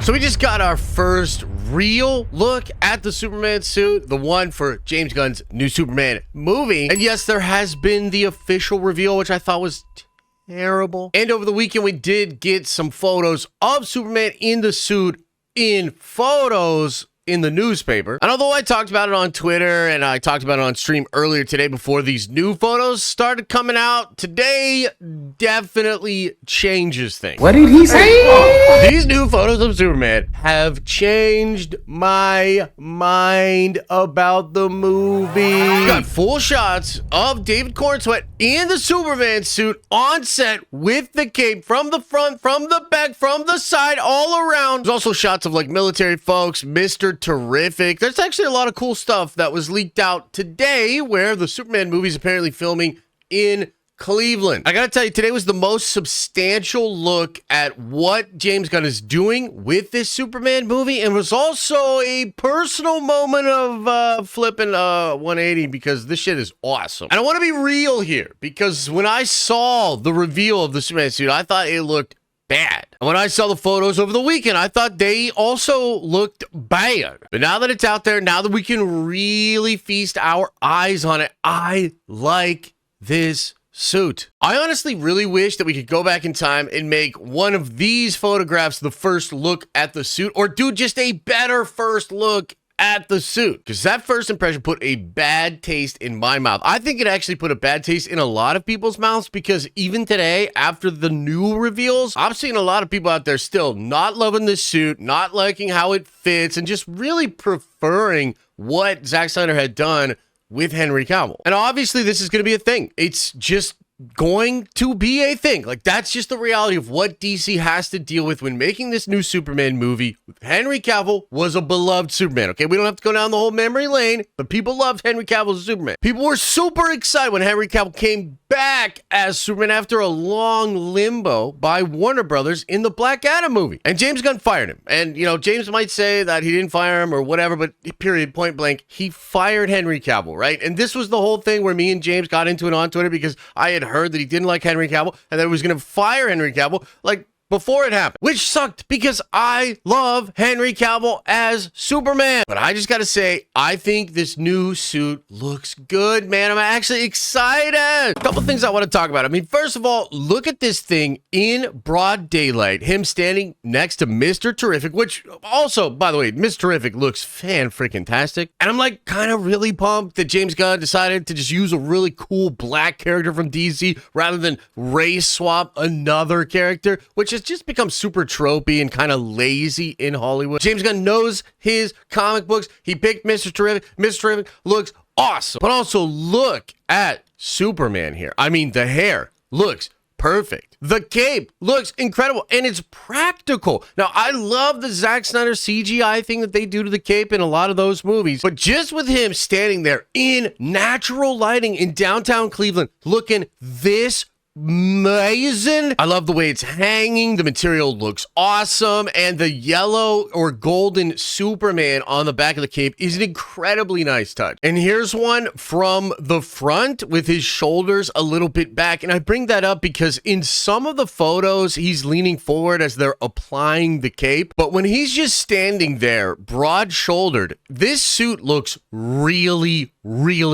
So we just got our first real look at the Superman suit, the one for James Gunn's new Superman movie. And yes, there has been the official reveal, which I thought was terrible. And over the weekend, we did get some photos of Superman in the suit in photos in the newspaper. And although I talked about it on Twitter and I talked about it on stream earlier today before these new photos started coming out, today definitely changes things. What did he say? These new photos of Superman have changed my mind about the movie. Got full shots of David Cornsweet in the Superman suit on set with the cape from the front, from the back, from the side, all around. There's also shots of like military folks, Mr. Terrific. There's actually a lot of cool stuff that was leaked out today where the Superman movie is apparently filming in Cleveland. I gotta tell you, today was the most substantial look at what James Gunn is doing with this Superman movie, and was also a personal moment of flipping 180 because this shit is awesome. And I want to be real here because when I saw the reveal of the Superman suit, I thought it looked bad. And when I saw the photos over the weekend, I thought they also looked bad. But now that it's out there, now that we can really feast our eyes on it, I like this suit. I honestly really wish that we could go back in time and make one of these photographs the first look at the suit, or do just a better first look at the suit, because that first impression put a bad taste in my mouth. I think it actually put a bad taste in a lot of people's mouths, because even today, after the new reveals, I'm seeing a lot of people out there still not loving this suit, not liking how it fits, and just really preferring what Zack Snyder had done with Henry Cavill. And obviously this is going to be a thing. It's just going to be a thing. Like, that's just the reality of what DC has to deal with when making this new Superman movie. Henry Cavill was a beloved Superman, okay? We don't have to go down the whole memory lane, but people loved Henry Cavill as Superman. People were super excited when Henry Cavill came back as Superman after a long limbo by Warner Brothers in the Black Adam movie. And James Gunn fired him. And, you know, James might say that he didn't fire him or whatever, but period, point blank, he fired Henry Cavill, right? And this was the whole thing where me and James got into it on Twitter because I had heard that he didn't like Henry Cavill and that he was going to fire Henry Cavill like before it happened, which sucked because I love Henry Cavill as Superman. But I just got to say, I think this new suit looks good, man. I'm actually excited. A couple things I want to talk about. I mean, first of all, look at this thing in broad daylight. Him standing next to Mr. Terrific, which also, by the way, Mr. Terrific looks fan-freaking-tastic. And I'm like kind of really pumped that James Gunn decided to just use a really cool black character from DC rather than race swap another character, which has just become super tropey and kind of lazy in Hollywood. James Gunn knows his comic books. He picked Mr. Terrific. Mr. Terrific looks awesome. But also look at Superman here. I mean, the hair looks perfect. The cape looks incredible, and it's practical. Now, I love the Zack Snyder CGI thing that they do to the cape in a lot of those movies, but just with him standing there in natural lighting in downtown Cleveland, looking this amazing. I love the way it's hanging. The material looks awesome, and the yellow or golden Superman on the back of the cape is an incredibly nice touch. And here's one from the front with his shoulders a little bit back, and I bring that up because in some of the photos he's leaning forward as they're applying the cape, but when he's just standing there broad-shouldered, this suit looks really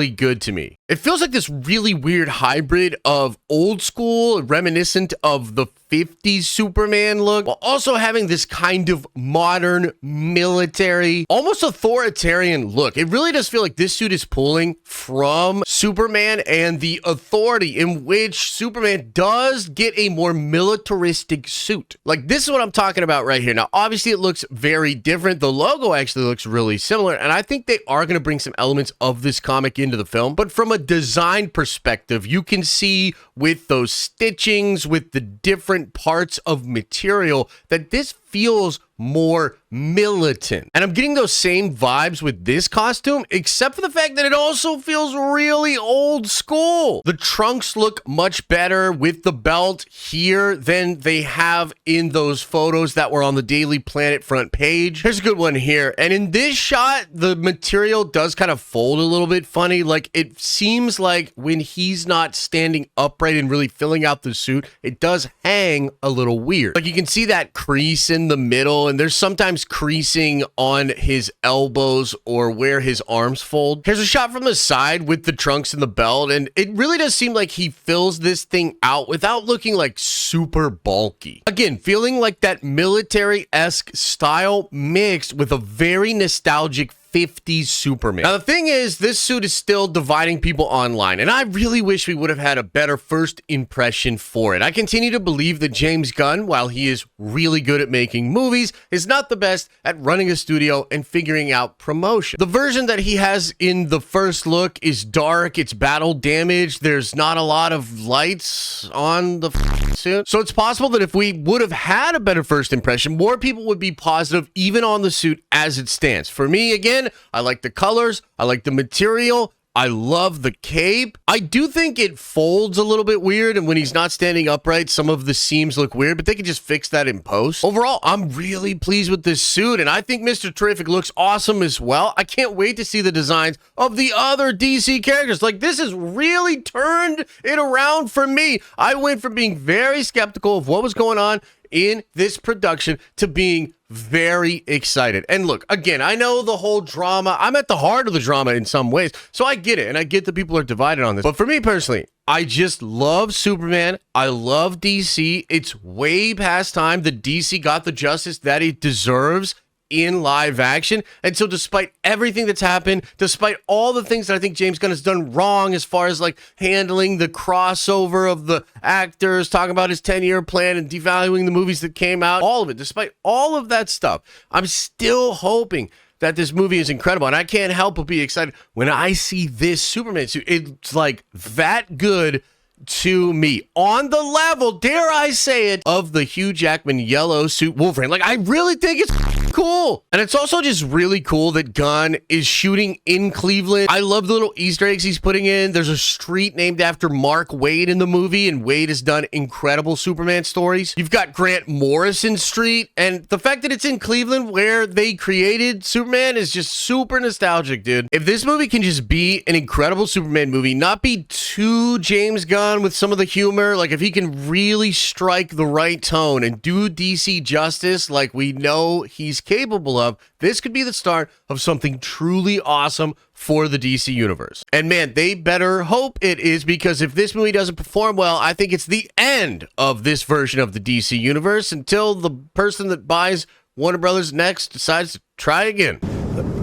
good to me. It feels like this really weird hybrid of old school, reminiscent of the 50s Superman look, while also having this kind of modern, military, almost authoritarian look. It really does feel like this suit is pulling from Superman and the authority, in which Superman does get a more militaristic suit. Like, this is what I'm talking about right here. Now, obviously, it looks very different. The logo actually looks really similar, and I think they are going to bring some elements of this comic into the film. But from a design perspective, you can see with those stitchings, with the different parts of material, that this feels more militant. And I'm getting those same vibes with this costume, except for the fact that it also feels really old school. The trunks look much better with the belt here than they have in those photos that were on the Daily Planet front page. Here's a good one here. And in this shot, the material does kind of fold a little bit funny. Like, it seems like when he's not standing upright and really filling out the suit, it does hang a little weird. Like, you can see that crease in the middle low, and there's sometimes creasing on his elbows or where his arms fold. Here's a shot from the side with the trunks and the belt, and it really does seem like he fills this thing out without looking like super bulky. Again, feeling like that military-esque style mixed with a very nostalgic 50s Superman. Now, the thing is, this suit is still dividing people online, and I really wish we would have had a better first impression for it. I continue to believe that James Gunn, while he is really good at making movies, is not the best at running a studio and figuring out promotion. The version that he has in the first look is dark, it's battle damaged, there's not a lot of lights on the suit. So it's possible that if we would have had a better first impression, more people would be positive even on the suit as it stands. For me, again, I like the colors, I like the material, I love the cape. I do think it folds a little bit weird, and when he's not standing upright, some of the seams look weird, but they can just fix that in post. Overall, I'm really pleased with this suit, and I think Mr. Terrific looks awesome as well. I can't wait to see the designs of the other DC characters. Like, this has really turned it around for me. I went from being very skeptical of what was going on in this production to being very excited. And look, again, I know the whole drama. I'm at the heart of the drama in some ways, so I get it, and I get that people are divided on this. But for me personally, I just love Superman. I love DC. It's way past time that DC got the justice that it deserves in live action. And so despite everything that's happened, despite all the things that I think James Gunn has done wrong as far as like handling the crossover of the actors, talking about his 10-year plan and devaluing the movies that came out, all of it, despite all of that stuff, I'm still hoping that this movie is incredible. And I can't help but be excited when I see this Superman suit. It's like that good to me, on the level, dare I say it, of the Hugh Jackman yellow suit Wolverine. Like, I really think it's cool. And it's also just really cool that Gunn is shooting in Cleveland. I love the little Easter eggs he's putting in. There's a street named after Mark Waid in the movie, and Waid has done incredible Superman stories. You've got Grant Morrison Street, and the fact that it's in Cleveland where they created Superman is just super nostalgic, dude. If this movie can just be an incredible Superman movie, not be too James Gunn with some of the humor, like if he can really strike the right tone and do DC justice like we know he's capable of, this could be the start of something truly awesome for the DC universe. And man, they better hope it is, because if this movie doesn't perform well, I think it's the end of this version of the DC universe until the person that buys Warner Brothers next decides to try again.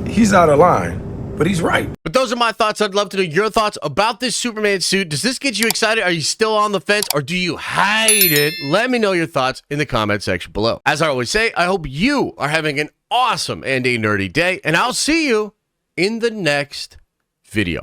He's out of line, but he's right. But those are my thoughts. I'd love to know your thoughts about this Superman suit. Does this get you excited? Are you still on the fence, or do you hate it? Let me know your thoughts in the comment section below. As I always say, I hope you are having an awesome and a nerdy day, and I'll see you in the next video.